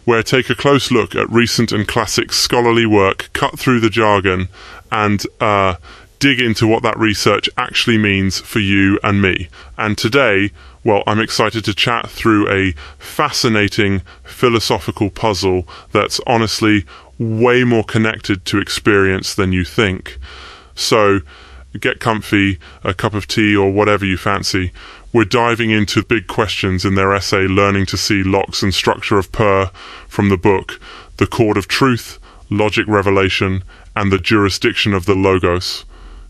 where I take a close look at recent and classic scholarly work, cut through the jargon, and dig into what that research actually means for you and me. And today, well, I'm excited to chat through a fascinating philosophical puzzle that's honestly way more connected to experience than you think. So get comfy, a cup of tea or whatever you fancy. We're diving into big questions in their essay Learning to See Locke's and Structure of Per from the book The Chord of Truth, Logic Revelation, and the Jurisdiction of the Logos.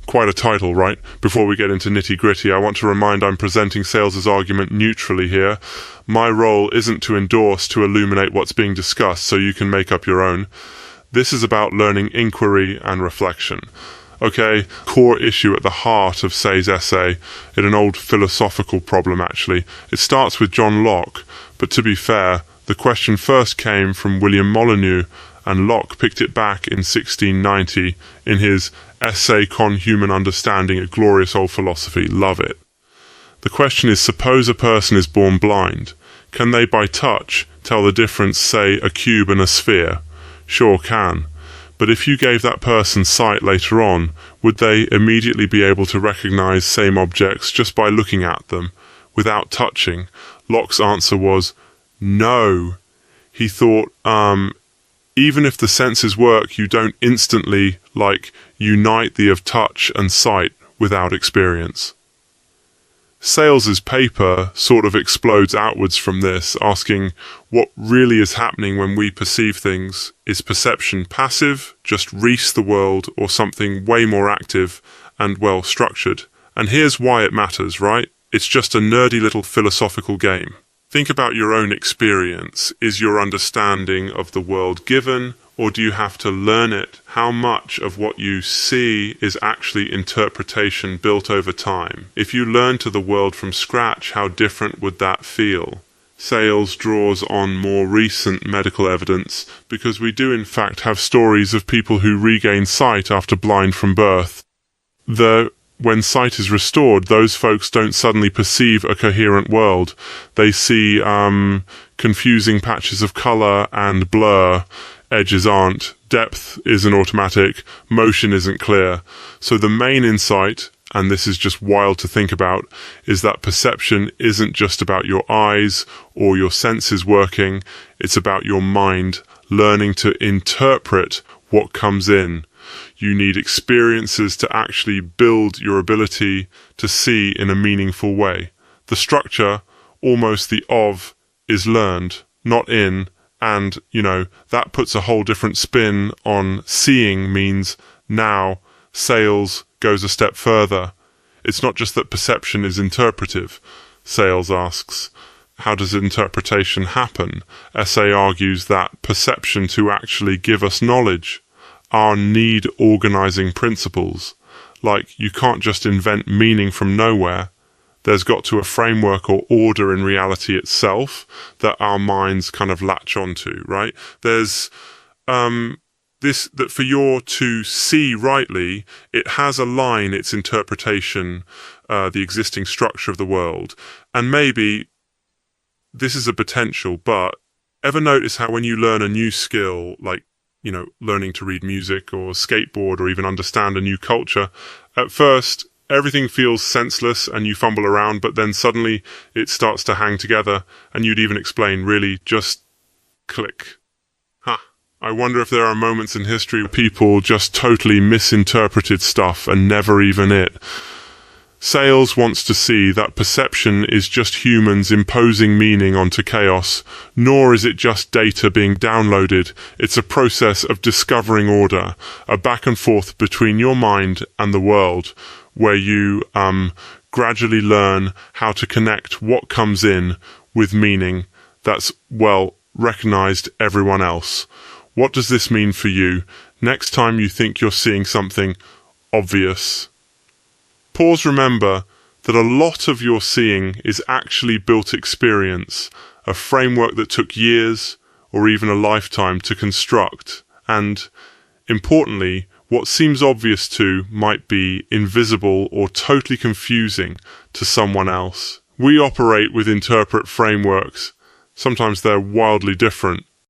Quite a title, right? Before we get into nitty-gritty, I want to remind I'm presenting Sayles' argument neutrally here. My role isn't to endorse, to illuminate what's being discussed so you can make up your own. This is about learning inquiry and reflection. Okay, core issue at the heart of Say's essay, in an old philosophical problem actually. It starts with John Locke, but to be fair, the question first came from William Molyneux, and Locke picked it back in 1690 in his Essay Con Human Understanding, a glorious old philosophy. Love it. The question is, suppose a person is born blind. Can they by touch tell the difference, say, a cube and a sphere? Sure can. But if you gave that person sight later on, would they immediately be able to recognize same objects just by looking at them, without touching? Locke's answer was no. He thought, even if the senses work, you don't instantly, unite the of touch and sight without experience. Sayles' paper sort of explodes outwards from this, asking what really is happening when we perceive things. Is perception passive, just reese the world, or something way more active and well structured? And here's why it matters, right? It's just a nerdy little philosophical game. Think about your own experience. Is your understanding of the world given, or do you have to learn it? How much of what you see is actually interpretation built over time? If you learn to the world from scratch, how different would that feel? Sayles draws on more recent medical evidence because we do in fact have stories of people who regain sight after blind from birth. Though when sight is restored, those folks don't suddenly perceive a coherent world. They see confusing patches of color and blur. Edges aren't, depth isn't automatic, motion isn't clear. So the main insight, and this is just wild to think about, is that perception isn't just about your eyes or your senses working, it's about your mind learning to interpret what comes in. You need experiences to actually build your ability to see in a meaningful way. The structure, almost the of, is learned, not in. And, that puts a whole different spin on seeing. Means now Sayles goes a step further. It's not just that perception is interpretive. Sayles asks, how does interpretation happen? Essay argues that perception to actually give us knowledge are need organizing principles. You can't just invent meaning from nowhere. There's got to a framework or order in reality itself that our minds kind of latch onto, right? There's this, that for your to see rightly, it has a line, its interpretation, the existing structure of the world. And maybe this is a potential, but ever notice how when you learn a new skill, learning to read music or skateboard or even understand a new culture, at first everything feels senseless and you fumble around, but then suddenly it starts to hang together, and you'd even explain, really, just click. I wonder if there are moments in history where people just totally misinterpreted stuff and never even it. Sayles wants to see that perception is just humans imposing meaning onto chaos, nor is it just data being downloaded. It's a process of discovering order, a back and forth between your mind and the world, where you gradually learn how to connect what comes in with meaning that's, recognized everyone else. What does this mean for you? Next time you think you're seeing something obvious, pause, remember that a lot of your seeing is actually built experience, a framework that took years or even a lifetime to construct. And importantly, what seems obvious to might be invisible or totally confusing to someone else. We operate with interpret frameworks. Sometimes they're wildly different.